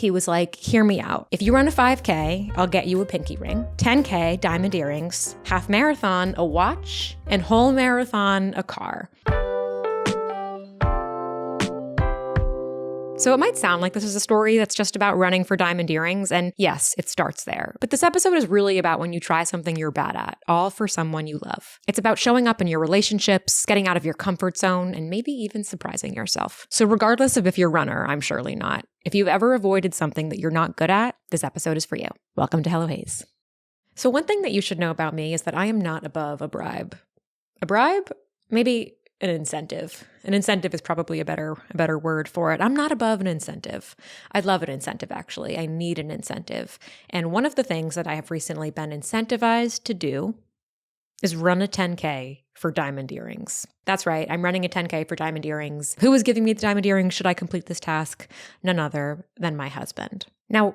he was like, hear me out. If you run a 5K, I'll get you a pinky ring, 10K, diamond earrings, half marathon, a watch, and whole marathon, a car. So it might sound like this is a story that's just about running for diamond earrings, and yes, it starts there. But this episode is really about when you try something you're bad at, all for someone you love. It's about showing up in your relationships, getting out of your comfort zone, and maybe even surprising yourself. So regardless of if you're a runner, I'm surely not. If you've ever avoided something that you're not good at, this episode is for you. Welcome to Hello Haze. So one thing that you should know about me is that I am not above a bribe. A bribe? Maybe an incentive. An incentive is probably a better word for it. I'm not above an incentive. I love an incentive, actually. I need an incentive. And one of the things that I have recently been incentivized to do is run a 10K for diamond earrings. That's right. I'm running a 10K for diamond earrings. Who is giving me the diamond earrings should I complete this task? None other than my husband. Now,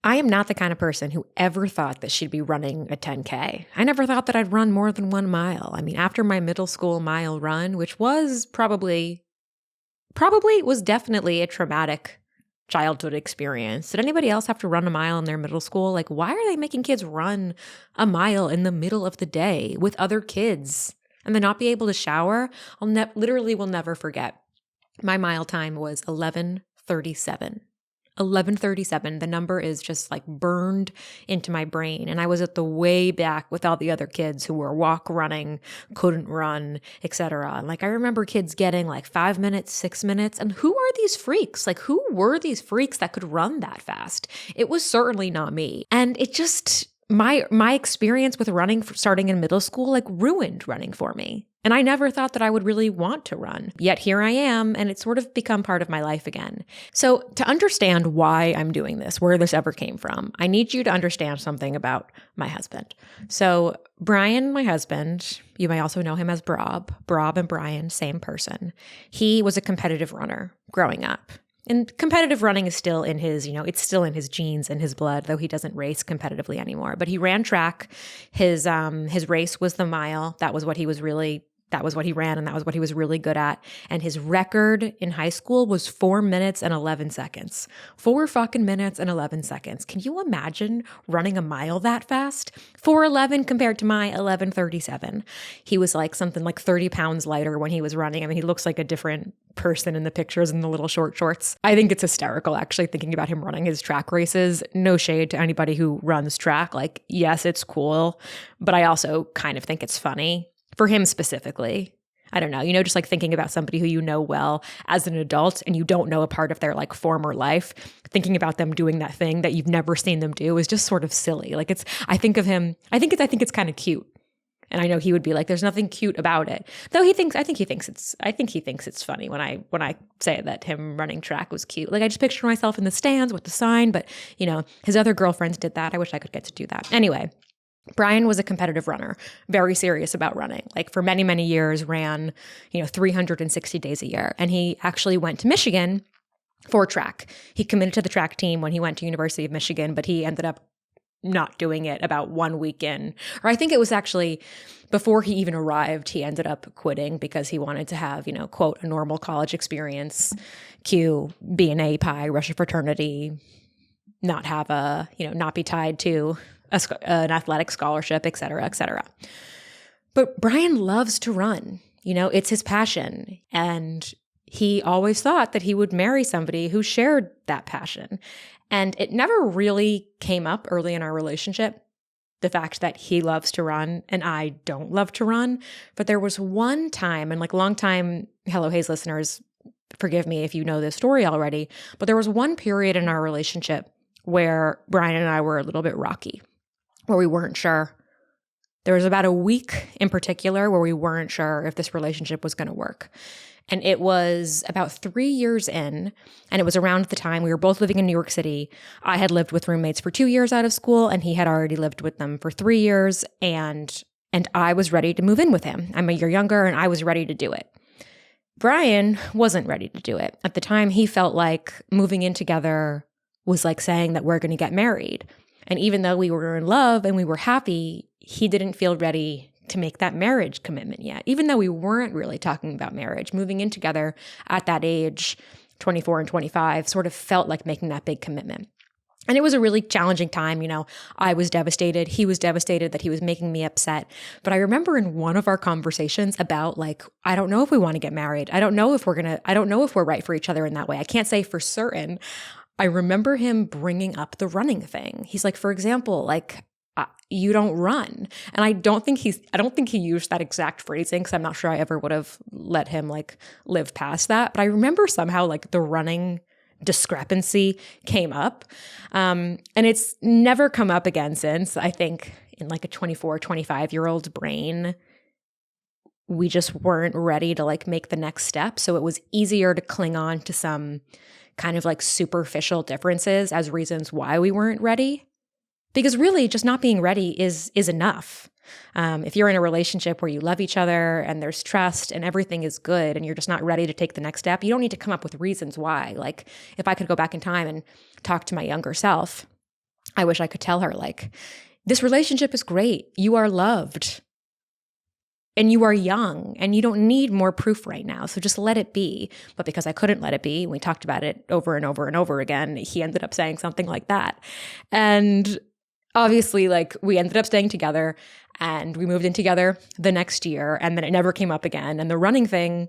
I am not the kind of person who ever thought that she'd be running a 10K. I never thought that I'd run more than 1 mile. I mean, after my middle school mile run, which was definitely a traumatic childhood experience. Did anybody else have to run a mile in their middle school? Like, why are they making kids run a mile in the middle of the day with other kids and then not be able to shower? Literally will never forget. My mile time was 11:37. 11:37. The number is just like burned into my brain. And I was at the way back with all the other kids who were running, couldn't run, etc. And like, I remember kids getting like 5 minutes, 6 minutes. And who are these freaks? Like, who were these freaks that could run that fast? It was certainly not me. And it just, my experience with running starting in middle school, like ruined running for me. And I never thought that I would really want to run. Yet here I am, and it's sort of become part of my life again. So to understand why I'm doing this, where this ever came from, I need you to understand something about my husband. So Brian, my husband, you may also know him as Brib and Brian, same person. He was a competitive runner growing up. And competitive running is still in his, it's still in his genes and his blood, though he doesn't race competitively anymore. But he ran track. His race was the mile. That was what he ran, and that was what he was really good at. And his record in high school was 4 minutes and 11 seconds. 4 fucking minutes and 11 seconds. Can you imagine running a mile that fast? 4:11 compared to my 11:37. He was like something like 30 pounds lighter when he was running. I mean, he looks like a different person in the pictures in the little short shorts. I think it's hysterical, actually, thinking about him running his track races. No shade to anybody who runs track. Like, yes, it's cool, but I also kind of think it's funny. For him specifically, I don't know, just like thinking about somebody who you know well as an adult and you don't know a part of their like former life, thinking about them doing that thing that you've never seen them do is just sort of silly. Like I think it's kind of cute. And I know he would be like, there's nothing cute about it. Though I think he thinks it's funny when I say that him running track was cute. Like I just picture myself in the stands with the sign, but his other girlfriends did that. I wish I could get to do that. Anyway, Brian was a competitive runner, very serious about running. Like for many, many years ran, 360 days a year. And he actually went to Michigan for track. He committed to the track team when he went to University of Michigan, but he ended up not doing it about 1 week in. Or I think it was actually before he even arrived, he ended up quitting because he wanted to have, quote, a normal college experience, be an A Pi, rush a fraternity, not have not be tied to an athletic scholarship, et cetera, et cetera. But Brian loves to run. It's his passion. And he always thought that he would marry somebody who shared that passion. And it never really came up early in our relationship, the fact that he loves to run and I don't love to run. But there was one time, and like longtime Hello Haze listeners, forgive me if you know this story already, but there was one period in our relationship where Brian and I were a little bit rocky, where we weren't sure. There was about a week in particular where we weren't sure if this relationship was going to work. And it was about 3 years in, and it was around the time we were both living in New York City. I had lived with roommates for 2 years out of school, and he had already lived with them for 3 years, and I was ready to move in with him. I'm a year younger, and I was ready to do it. Brian wasn't ready to do it. At the time, he felt like moving in together was like saying that we're going to get married. And even though we were in love and we were happy, he didn't feel ready to make that marriage commitment yet. Even though we weren't really talking about marriage, moving in together at that age 24 and 25, sort of felt like making that big commitment. And it was a really challenging time. I was devastated. He was devastated that he was making me upset. But I remember in one of our conversations about I don't know if we want to get married. I don't know if we're right for each other in that way. I can't say for certain. I remember him bringing up the running thing. He's like, for example, you don't run. And I don't think he used that exact phrasing, because I'm not sure I ever would have let him live past that. But I remember somehow the running discrepancy came up. And it's never come up again since. I think in a 24, 25-year-old brain, we just weren't ready to make the next step. So it was easier to cling on to some kind of superficial differences as reasons why we weren't ready. Because really just not being ready is enough. If you're in a relationship where you love each other and there's trust and everything is good and you're just not ready to take the next step, you don't need to come up with reasons why. If I could go back in time and talk to my younger self, I wish I could tell her this relationship is great. You are loved and you are young and you don't need more proof right now. So just let it be. But because I couldn't let it be, we talked about it over and over and over again, he ended up saying something like that. And obviously, we ended up staying together and we moved in together the next year, and then it never came up again. And the running thing,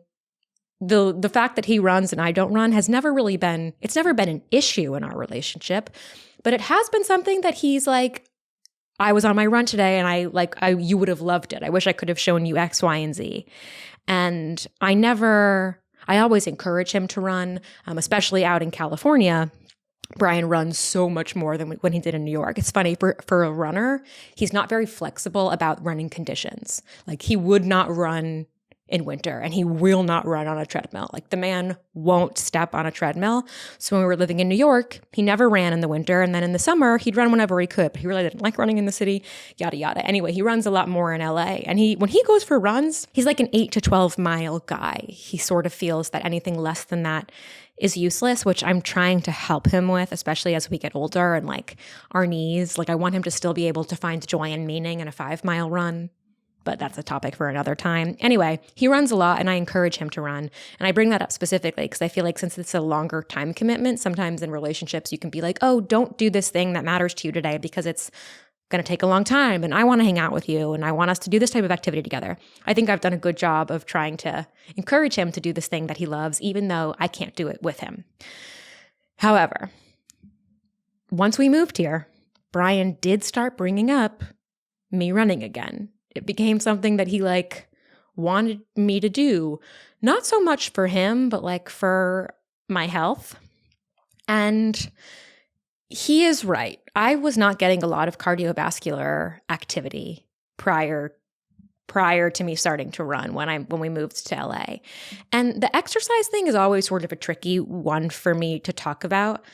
the fact that he runs and I don't run has never been an issue in our relationship, but it has been something that he's I was on my run today and you would have loved it. I wish I could have shown you X, Y, and Z. And I always encourage him to run, especially out in California. Brian runs so much more than when he did in New York. It's funny, for a runner, he's not very flexible about running conditions. He would not run in winter and he will not run on a treadmill. The man won't step on a treadmill. So when we were living in New York, he never ran in the winter. And then in the summer, he'd run whenever he could, but he really didn't like running in the city, yada, yada. Anyway, he runs a lot more in LA. And when he goes for runs, he's an 8 to 12 mile guy. He sort of feels that anything less than that is useless, which I'm trying to help him with, especially as we get older and our knees. I want him to still be able to find joy and meaning in a 5-mile run, but that's a topic for another time. Anyway, he runs a lot and I encourage him to run. And I bring that up specifically because I feel since it's a longer time commitment, sometimes in relationships you can be oh, don't do this thing that matters to you today because it's going to take a long time and I want to hang out with you and I want us to do this type of activity together. I think I've done a good job of trying to encourage him to do this thing that he loves, even though I can't do it with him. However, once we moved here, Brian did start bringing up me running again. It became something that he wanted me to do, not so much for him, but for my health. And he is right. I was not getting a lot of cardiovascular activity prior to me starting to run when we moved to LA. And the exercise thing is always sort of a tricky one for me to talk about.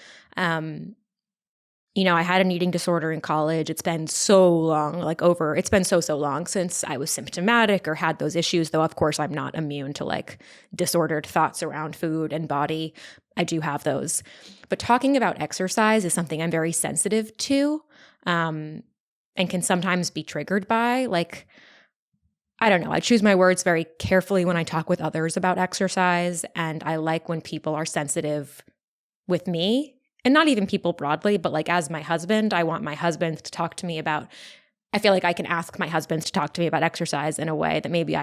I had an eating disorder in college. It's been so long, it's been so long since I was symptomatic or had those issues, though of course I'm not immune to disordered thoughts around food and body. I do have those. But talking about exercise is something I'm very sensitive to, and can sometimes be triggered by. I don't know, I choose my words very carefully when I talk with others about exercise, and I like when people are sensitive with me. And not even people broadly, but as my husband, I want my husband to talk to me about, I feel I can ask my husband to talk to me about exercise in a way that maybe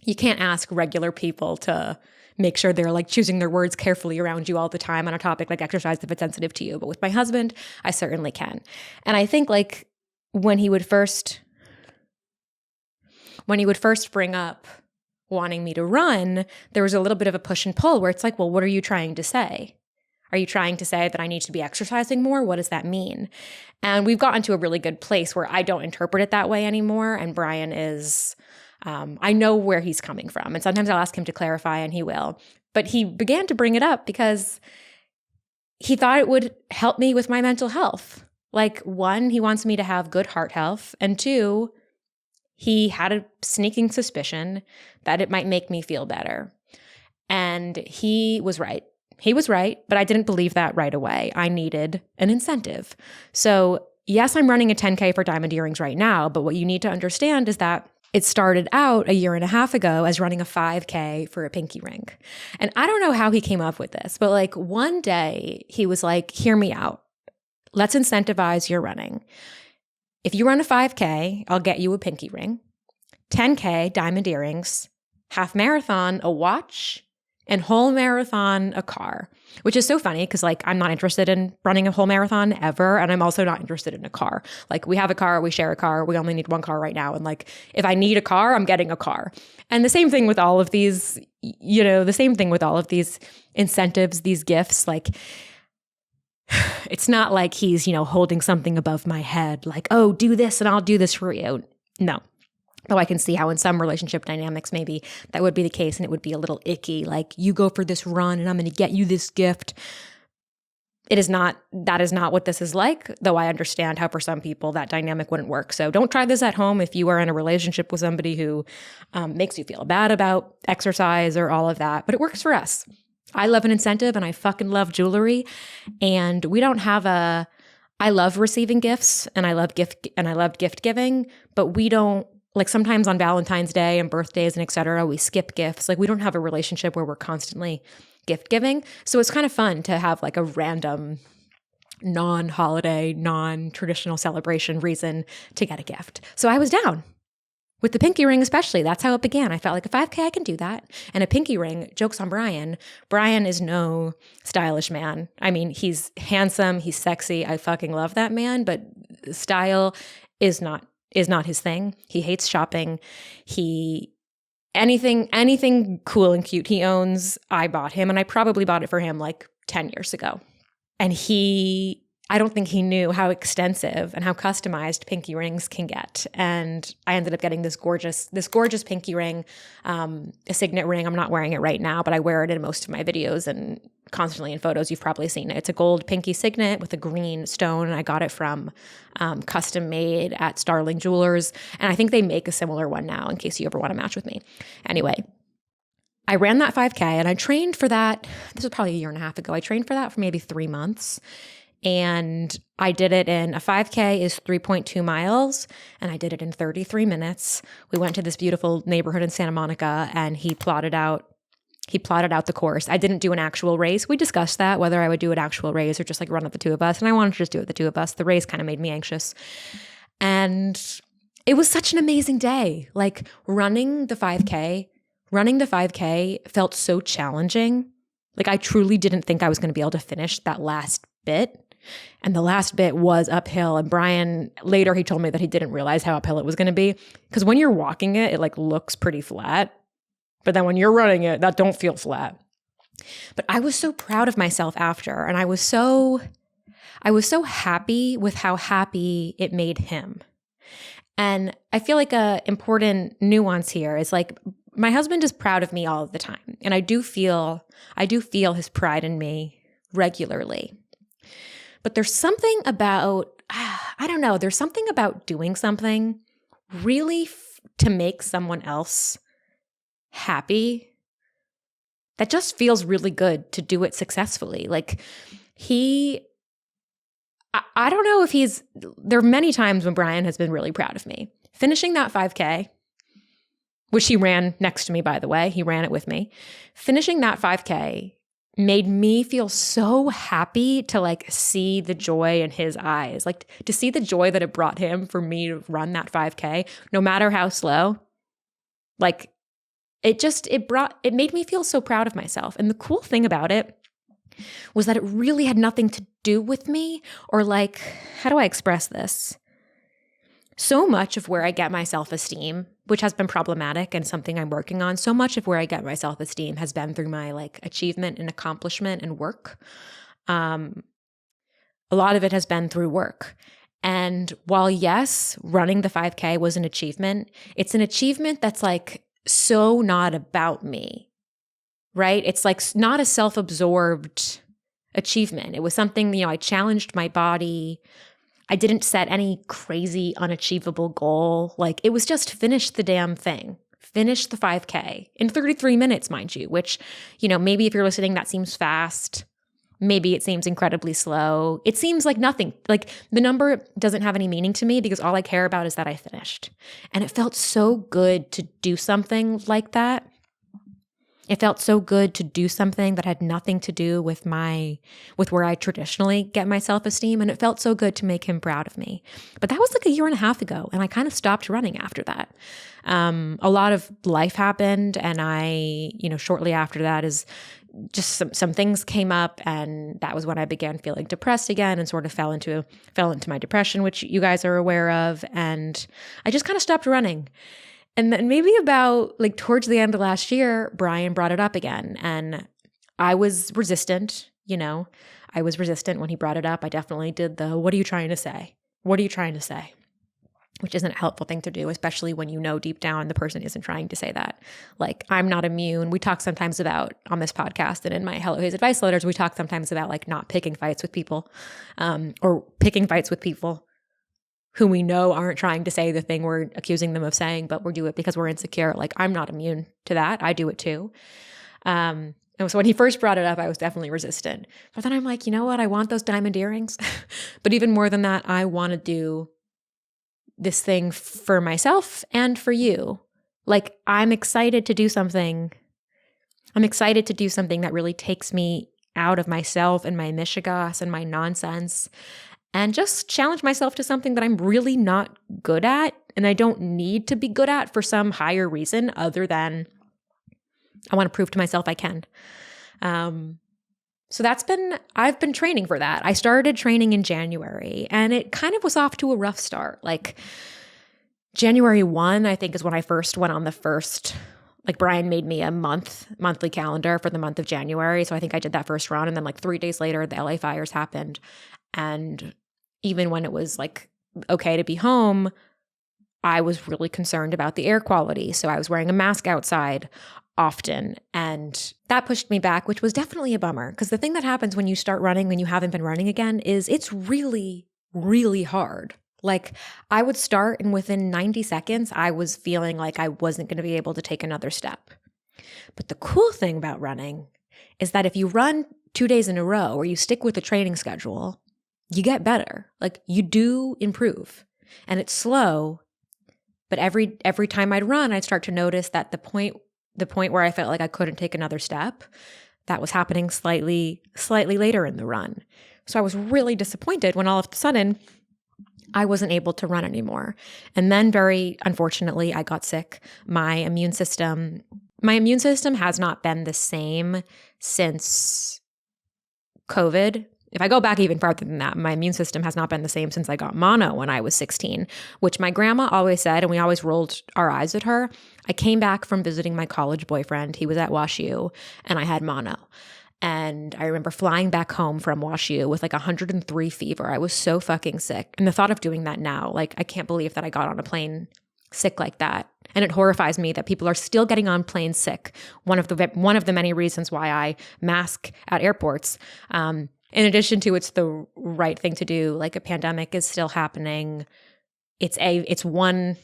you can't ask regular people to make sure they're choosing their words carefully around you all the time on a topic like exercise if it's sensitive to you. But with my husband, I certainly can. And I think when he would first bring up wanting me to run, there was a little bit of a push and pull where it's well, what are you trying to say? Are you trying to say that I need to be exercising more? What does that mean? And we've gotten to a really good place where I don't interpret it that way anymore. And Brian is, I know where he's coming from. And sometimes I'll ask him to clarify and he will. But he began to bring it up because he thought it would help me with my mental health. 1, he wants me to have good heart health. And 2, he had a sneaking suspicion that it might make me feel better. And he was right. But I didn't believe that right away. I needed an incentive. So yes, I'm running a 10K for Diamond Earrings right now, but what you need to understand is that It started out a year and a half ago as running a 5K for a pinky ring. And I don't know how he came up with this, but like one day he was like, hear me out. Let's incentivize your running. If you run a 5K, I'll get you a pinky ring, 10K, diamond earrings, half marathon, a watch, and whole marathon, a car, which is so funny because like I'm not interested in running a whole marathon ever. And I'm also not interested in a car. Like we have a car, we share a car, we only need one car right now. And like if I need a car, I'm getting a car. And the same thing with all of these, the same thing with all of these incentives, these gifts, like it's not like he's, holding something above my head, like, oh, do this and I'll do this for you. No. Though I can see how in some relationship dynamics, maybe that would be the case and it would be a little icky. Like you go for this run and I'm going to get you this gift. That is not what this is like, though I understand how for some people that dynamic wouldn't work. So don't try this at home if you are in a relationship with somebody who makes you feel bad about exercise or all of that. But it works for us. I love an incentive and I fucking love jewelry. And we don't have I love receiving gifts and I love gift giving, but we don't, like sometimes on Valentine's Day and birthdays and et cetera, we skip gifts. Like we don't have a relationship where we're constantly gift giving. So it's kind of fun to have like a random non-holiday, non-traditional celebration reason to get a gift. So I was down with the pinky ring, especially. That's how it began. I felt like a 5K, I can do that. And a pinky ring, joke's on Brian. Brian is no stylish man. I mean, he's handsome, he's sexy. I fucking love that man, but style is not his thing. He hates shopping. Anything cool and cute he owns, I bought him, and I probably bought it for him like 10 years ago. And I don't think he knew how extensive and how customized pinky rings can get. And I ended up getting this gorgeous pinky ring, a signet ring. I'm not wearing it right now, but I wear it in most of my videos and constantly in photos. You've probably seen it. It's a gold pinky signet with a green stone. I got it from custom made at Starling Jewelers. And I think they make a similar one now in case you ever want to match with me. Anyway, I ran that 5K and I trained for that. This was probably a year and a half ago. I trained for that for maybe 3 months. And I did it in a 5K is 3.2 miles, and I did it in 33 minutes. We went to this beautiful neighborhood in Santa Monica, and he plotted out the course. I didn't do an actual race. We discussed that, whether I would do an actual race or just like run with the two of us. And I wanted to just do it with the two of us. The race kind of made me anxious. And it was such an amazing day. Like running the 5K felt so challenging. Like I truly didn't think I was going to be able to finish that last bit. And the last bit was uphill. And Brian, later he told me that he didn't realize how uphill it was going to be. Because when you're walking it like looks pretty flat. But then when you're running it, that don't feel flat. But I was so proud of myself after. And I was so happy with how happy it made him. And I feel like a important nuance here is like my husband is proud of me all the time. And I do feel his pride in me regularly. But there's something about, there's something about doing something really to make someone else happy that just feels really good to do it successfully. Like I don't know if there are many times when Brian has been really proud of me. Finishing that 5K, which he ran next to me, by the way, he ran it with me. Finishing that 5K made me feel so happy to like see the joy in his eyes, like to see the joy that it brought him for me to run that 5K, no matter how slow. Like it made me feel so proud of myself. And the cool thing about it was that it really had nothing to do with me or like, how do I express this? So much of where I get my self-esteem, which has been problematic and something I'm working on, so much of where I get my self-esteem has been through my like achievement and accomplishment and work. A lot of it has been through work. And while yes, running the 5K was an achievement, it's an achievement that's like so not about me, right? It's like not a self-absorbed achievement. It was something, I challenged my body. I didn't set any crazy unachievable goal. Like it was just finish the damn thing. Finish the 5K in 33 minutes, mind you, which, maybe if you're listening, that seems fast. Maybe it seems incredibly slow. It seems like nothing. Like the number doesn't have any meaning to me because all I care about is that I finished. And it felt so good to do something like that. It felt so good to do something that had nothing to do with where I traditionally get my self-esteem. And it felt so good to make him proud of me. But that was like a year and a half ago. And I kind of stopped running after that. A lot of life happened. And shortly after that is just some things came up. And that was when I began feeling depressed again and sort of fell into my depression, which you guys are aware of. And I just kind of stopped running. And then maybe about like towards the end of last year, Brian brought it up again. And I was resistant, I was resistant when he brought it up. I definitely did what are you trying to say? What are you trying to say? Which isn't a helpful thing to do, especially when deep down the person isn't trying to say that. Like, I'm not immune. We talk sometimes about, on this podcast and in my Hello Hayes advice letters, we talk sometimes about like not picking fights with people or picking fights with people who we know aren't trying to say the thing we're accusing them of saying, but we do it because we're insecure. Like, I'm not immune to that. I do it too. And so when he first brought it up, I was definitely resistant. But then I'm like, you know what? I want those diamond earrings. But even more than that, I want to do this thing for myself and for you. Like, I'm excited to do something. I'm excited to do something that really takes me out of myself and my mishigas and my nonsense, and just challenge myself to something that I'm really not good at, and I don't need to be good at for some higher reason other than I want to prove to myself I can. So I've been training for that. I started training in January, and it kind of was off to a rough start. Like January 1, I think, is when I first went on the first, like Brian made me a monthly calendar for the month of January. So I think I did that first run. And then like 3 days later, the LA fires happened. And even when it was like okay to be home, I was really concerned about the air quality. So I was wearing a mask outside often. And that pushed me back, which was definitely a bummer. Because the thing that happens when you start running, when you haven't been running again, is it's really, really hard. Like I would start and within 90 seconds, I was feeling like I wasn't going to be able to take another step. But the cool thing about running is that if you run 2 days in a row or you stick with the training schedule, you get better. Like you do improve. And it's slow, but every time I'd run, I'd start to notice that the point where I felt like I couldn't take another step, that was happening slightly later in the run. So I was really disappointed when all of a sudden I wasn't able to run anymore. And then very unfortunately, I got sick. My immune system has not been the same since COVID. If I go back even farther than that, my immune system has not been the same since I got mono when I was 16, which my grandma always said, and we always rolled our eyes at her. I came back from visiting my college boyfriend. He was at WashU, and I had mono. And I remember flying back home from WashU with like 103 fever. I was so fucking sick. And the thought of doing that now, like I can't believe that I got on a plane sick like that. And it horrifies me that people are still getting on planes sick. One of the many reasons why I mask at airports. In addition to it's the right thing to do, like a pandemic is still happening. It's one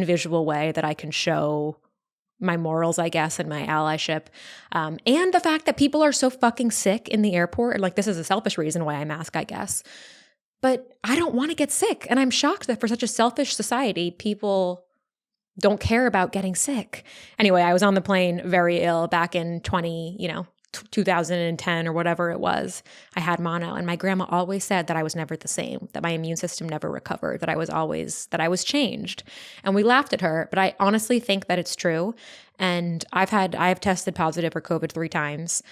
visual way that I can show my morals, I guess, and my allyship. And the fact that people are so fucking sick in the airport, and like this is a selfish reason why I mask, I guess. But I don't want to get sick. And I'm shocked that for such a selfish society, people don't care about getting sick. Anyway, I was on the plane very ill back in 2010 or whatever it was. I had mono, and my grandma always said that I was never the same, that my immune system never recovered, that I was changed. And we laughed at her, but I honestly think that it's true. And I've tested positive for COVID 3 times.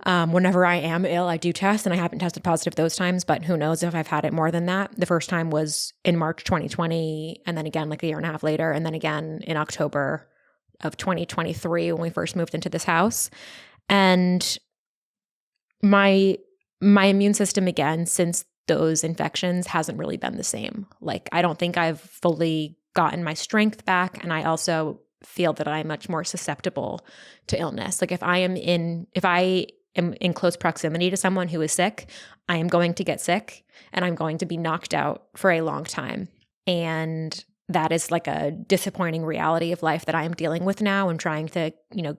Whenever I am ill, I do test, and I haven't tested positive those times, but who knows if I've had it more than that. The first time was in March 2020, and then again like a year and a half later, and then again in October of 2023 when we first moved into this house. And my immune system, again, since those infections hasn't really been the same. Like, I don't think I've fully gotten my strength back. And I also feel that I'm much more susceptible to illness. Like if I am in close proximity to someone who is sick, I am going to get sick and I'm going to be knocked out for a long time. And that is like a disappointing reality of life that I am dealing with now and trying to,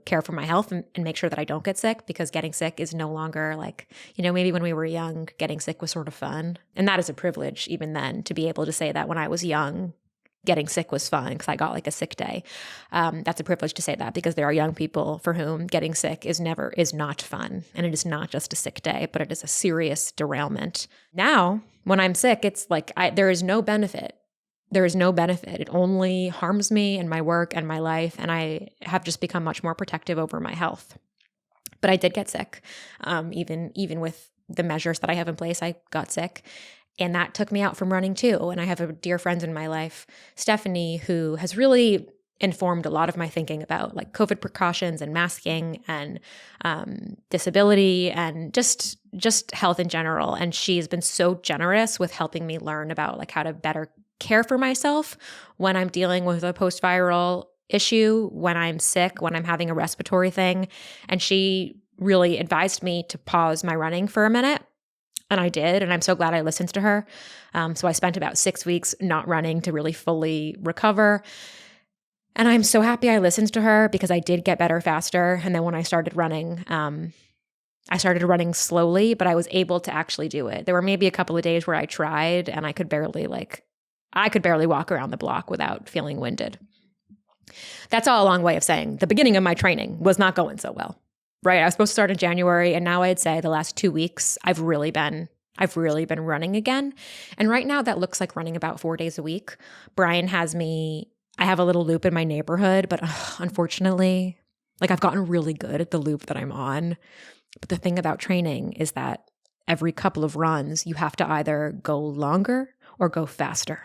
care for my health and make sure that I don't get sick, because getting sick is no longer like, maybe when we were young, getting sick was sort of fun. And that is a privilege even then, to be able to say that when I was young, getting sick was fun because I got like a sick day. That's a privilege to say that, because there are young people for whom getting sick is not fun. And it is not just a sick day, but it is a serious derailment. Now, when I'm sick, it's like there is no benefit. There is no benefit. It only harms me and my work and my life. And I have just become much more protective over my health. But I did get sick. Even with the measures that I have in place, I got sick. And that took me out from running too. And I have a dear friend in my life, Stephanie, who has really informed a lot of my thinking about like COVID precautions and masking and disability and just health in general. And she's been so generous with helping me learn about like how to better care for myself when I'm dealing with a post-viral issue, when I'm sick, when I'm having a respiratory thing. And she really advised me to pause my running for a minute. And I did. And I'm so glad I listened to her. So I spent about 6 weeks not running to really fully recover. And I'm so happy I listened to her, because I did get better faster. And then when I started running slowly, but I was able to actually do it. There were maybe a couple of days where I tried and I could barely walk around the block without feeling winded. That's all a long way of saying the beginning of my training was not going so well, right? I was supposed to start in January, and now I'd say the last 2 weeks, I've really been running again. And right now that looks like running about 4 days a week. Brian I have a little loop in my neighborhood, but unfortunately, like I've gotten really good at the loop that I'm on. But the thing about training is that every couple of runs, you have to either go longer or go faster.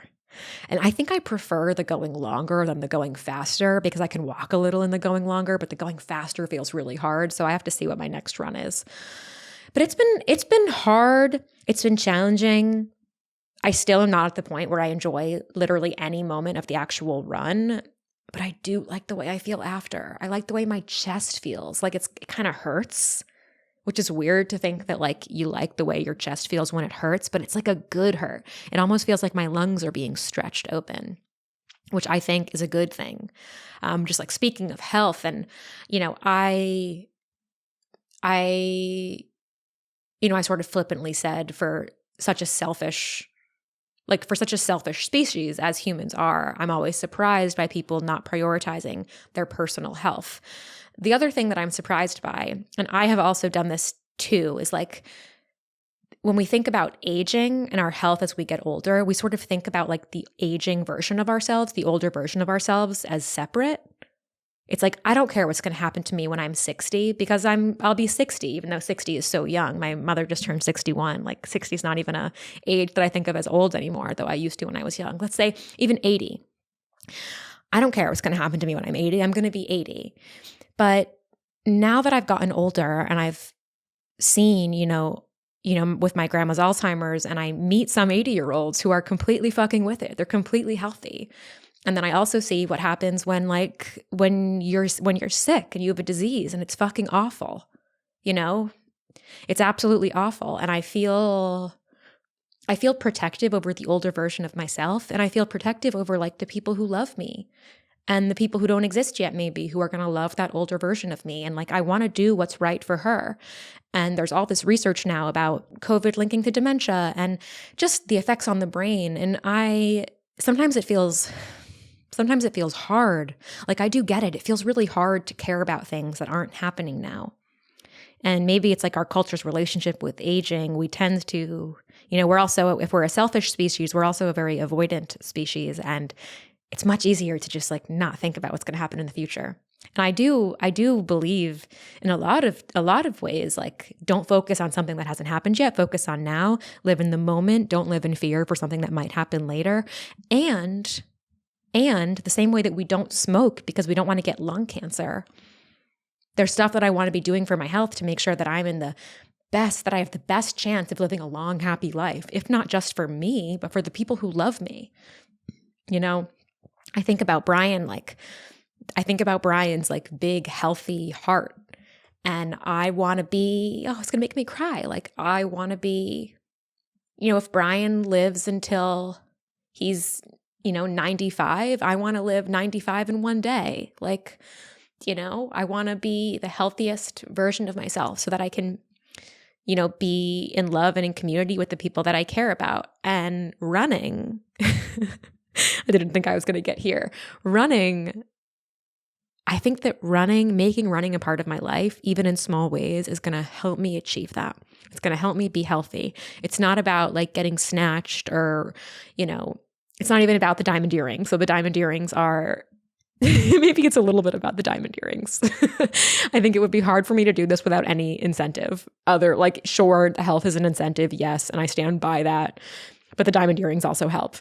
And I think I prefer the going longer than the going faster, because I can walk a little in the going longer, but the going faster feels really hard. So I have to see what my next run is. But it's been hard. It's been challenging. I still am not at the point where I enjoy literally any moment of the actual run, but I do like the way I feel after. I like the way my chest feels. Like it kind of hurts, which is weird to think that like you like the way your chest feels when it hurts, but it's like a good hurt. It almost feels like my lungs are being stretched open, which I think is a good thing. Just like speaking of health, and I sort of flippantly said for such a selfish species as humans are, I'm always surprised by people not prioritizing their personal health. The other thing that I'm surprised by, and I have also done this too, is like when we think about aging and our health as we get older, we sort of think about like the aging version of ourselves, the older version of ourselves as separate. It's like, I don't care what's going to happen to me when I'm 60, because I'll be 60, even though 60 is so young. My mother just turned 61. Like 60 is not even a age that I think of as old anymore, though I used to when I was young. Let's say even 80. I don't care what's going to happen to me when I'm 80. I'm going to be 80. But now that I've gotten older and I've seen, with my grandma's Alzheimer's, and I meet some 80-year-olds who are completely fucking with it. They're completely healthy. And then I also see what happens when you're sick and you have a disease and it's fucking awful. It's absolutely awful. And I feel protective over the older version of myself, and I feel protective over like the people who love me and the people who don't exist yet, maybe, who are going to love that older version of me. And like, I want to do what's right for her. And there's all this research now about COVID linking to dementia and just the effects on the brain. And sometimes it feels hard. Like, I do get it. It feels really hard to care about things that aren't happening now. And maybe it's like our culture's relationship with aging. We tend to, we're also, if we're a selfish species, we're also a very avoidant species. And it's much easier to just like not think about what's going to happen in the future. And I do believe in a lot of ways, like, don't focus on something that hasn't happened yet. Focus on now, live in the moment. Don't live in fear for something that might happen later. And the same way that we don't smoke because we don't want to get lung cancer, there's stuff that I want to be doing for my health to make sure that I'm in that I have the best chance of living a long, happy life, if not just for me, but for the people who love me. I think about Brian's like big, healthy heart, and I want to be, it's going to make me cry. Like, I want to be, if Brian lives until he's 95. I want to live 95 in one day. Like, I want to be the healthiest version of myself so that I can, be in love and in community with the people that I care about. And running, I didn't think I was going to get here. I think that making running a part of my life, even in small ways, is going to help me achieve that. It's going to help me be healthy. It's not about like getting snatched or, it's not even about the diamond earrings. So the diamond earrings are, maybe it's a little bit about the diamond earrings. I think it would be hard for me to do this without any incentive. Sure, the health is an incentive, yes, and I stand by that. But the diamond earrings also help.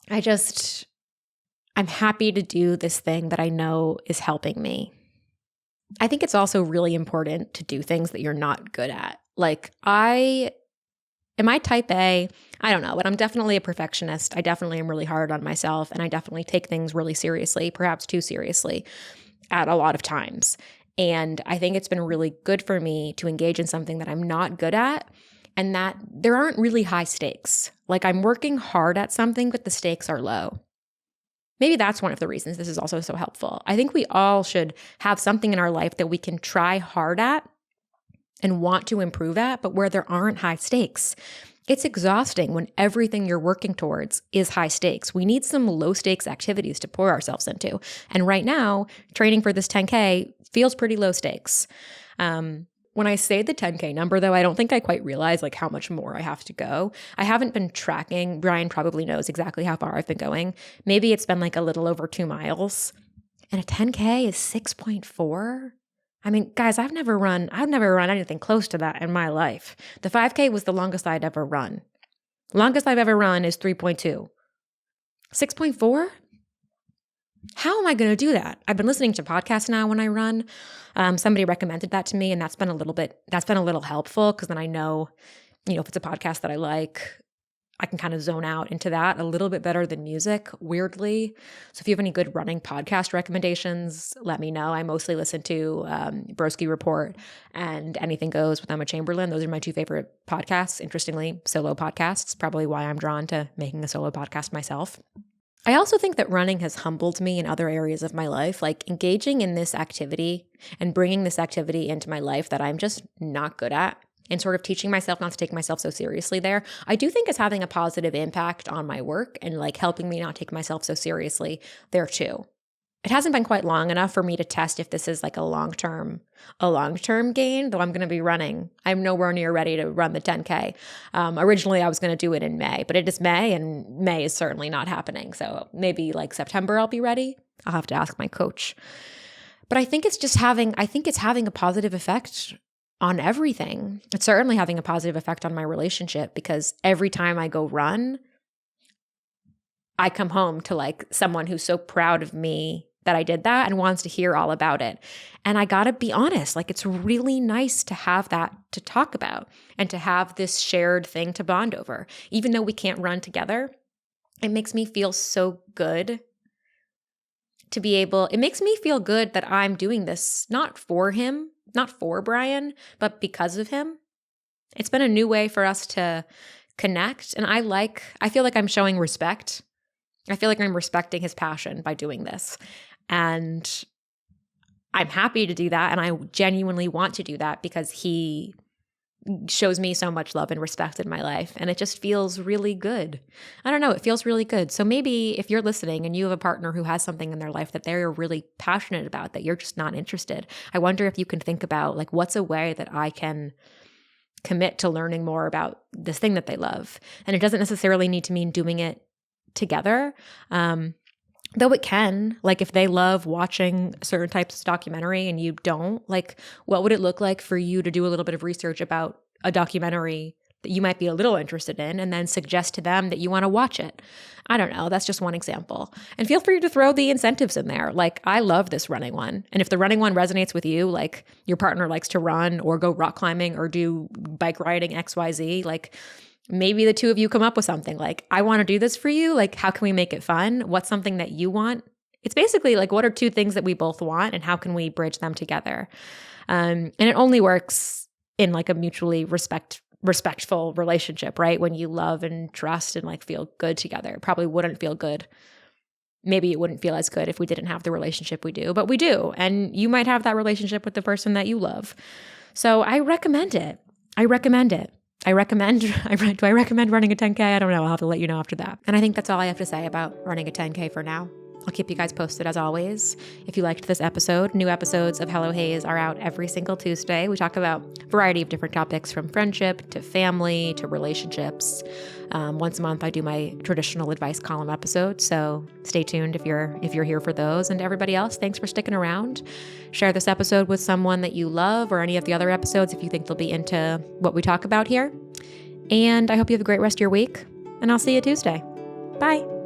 I'm happy to do this thing that I know is helping me. I think it's also really important to do things that you're not good at. Like am I type A? I don't know, but I'm definitely a perfectionist. I definitely am really hard on myself, and I definitely take things really seriously, perhaps too seriously at a lot of times. And I think it's been really good for me to engage in something that I'm not good at and that there aren't really high stakes. Like I'm working hard at something, but the stakes are low. Maybe that's one of the reasons this is also so helpful. I think we all should have something in our life that we can try hard at and want to improve at, but where there aren't high stakes. It's exhausting when everything you're working towards is high stakes. We need some low stakes activities to pour ourselves into. And right now, training for this 10K feels pretty low stakes. When I say the 10K number, though, I don't think I quite realize like how much more I have to go. I haven't been tracking. Brian probably knows exactly how far I've been going. Maybe it's been like a little over 2 miles. And a 10K is 6.4. I mean, guys, I've never run anything close to that in my life. The 5K was the longest I'd ever run. Longest I've ever run is 3.2. 6.4? How am I going to do that? I've been listening to podcasts now when I run. Somebody recommended that to me, and that's been a little helpful because then I know, if it's a podcast that I like, I can kind of zone out into that a little bit better than music, weirdly. So if you have any good running podcast recommendations, let me know. I mostly listen to Broski Report and Anything Goes with Emma Chamberlain. Those are my 2 favorite podcasts. Interestingly, solo podcasts, probably why I'm drawn to making a solo podcast myself. I also think that running has humbled me in other areas of my life, like engaging in this activity and bringing this activity into my life that I'm just not good at. And sort of teaching myself not to take myself so seriously there, I do think is having a positive impact on my work and like helping me not take myself so seriously there too. It hasn't been quite long enough for me to test if this is like a long-term gain, though I'm going to be running. I'm nowhere near ready to run the 10K. Originally, I was going to do it in May, but it is May and May is certainly not happening. So maybe like September I'll be ready. I'll have to ask my coach. But I think it's having a positive effect on everything. It's certainly having a positive effect on my relationship because every time I go run, I come home to like someone who's so proud of me that I did that and wants to hear all about it. And I gotta be honest, like it's really nice to have that to talk about and to have this shared thing to bond over. Even though we can't run together, it makes me feel so good it makes me feel good that I'm doing this not for him, not for Brian, but because of him. It's been a new way for us to connect. And I feel like I'm showing respect. I feel like I'm respecting his passion by doing this. And I'm happy to do that. And I genuinely want to do that because he shows me so much love and respect in my life. And it just feels really good. I don't know. It feels really good. So maybe if you're listening and you have a partner who has something in their life that they're really passionate about, that you're just not interested, I wonder if you can think about like, what's a way that I can commit to learning more about this thing that they love? And it doesn't necessarily need to mean doing it together. Though it can, like if they love watching certain types of documentary and you don't, like what would it look like for you to do a little bit of research about a documentary that you might be a little interested in and then suggest to them that you want to watch it? I don't know. That's just one example. And feel free to throw the incentives in there. Like I love this running one. And if the running one resonates with you, like your partner likes to run or go rock climbing or do bike riding XYZ, like maybe the two of you come up with something like, I want to do this for you. Like, how can we make it fun? What's something that you want? It's basically like, what are 2 things that we both want and how can we bridge them together? And it only works in like a mutually respectful relationship, right? When you love and trust and like feel good together. It probably wouldn't feel good. Maybe it wouldn't feel as good if we didn't have the relationship we do, but we do. And you might have that relationship with the person that you love. So I recommend it. I recommend it. Do I recommend running a 10K? I don't know. I'll have to let you know after that. And I think that's all I have to say about running a 10K for now. I'll keep you guys posted as always. If you liked this episode, new episodes of Hello Haze are out every single Tuesday. We talk about a variety of different topics from friendship to family to relationships. Once a month, I do my traditional advice column episode. So stay tuned if you're here for those. And to everybody else, thanks for sticking around. Share this episode with someone that you love or any of the other episodes if you think they'll be into what we talk about here. And I hope you have a great rest of your week. And I'll see you Tuesday. Bye.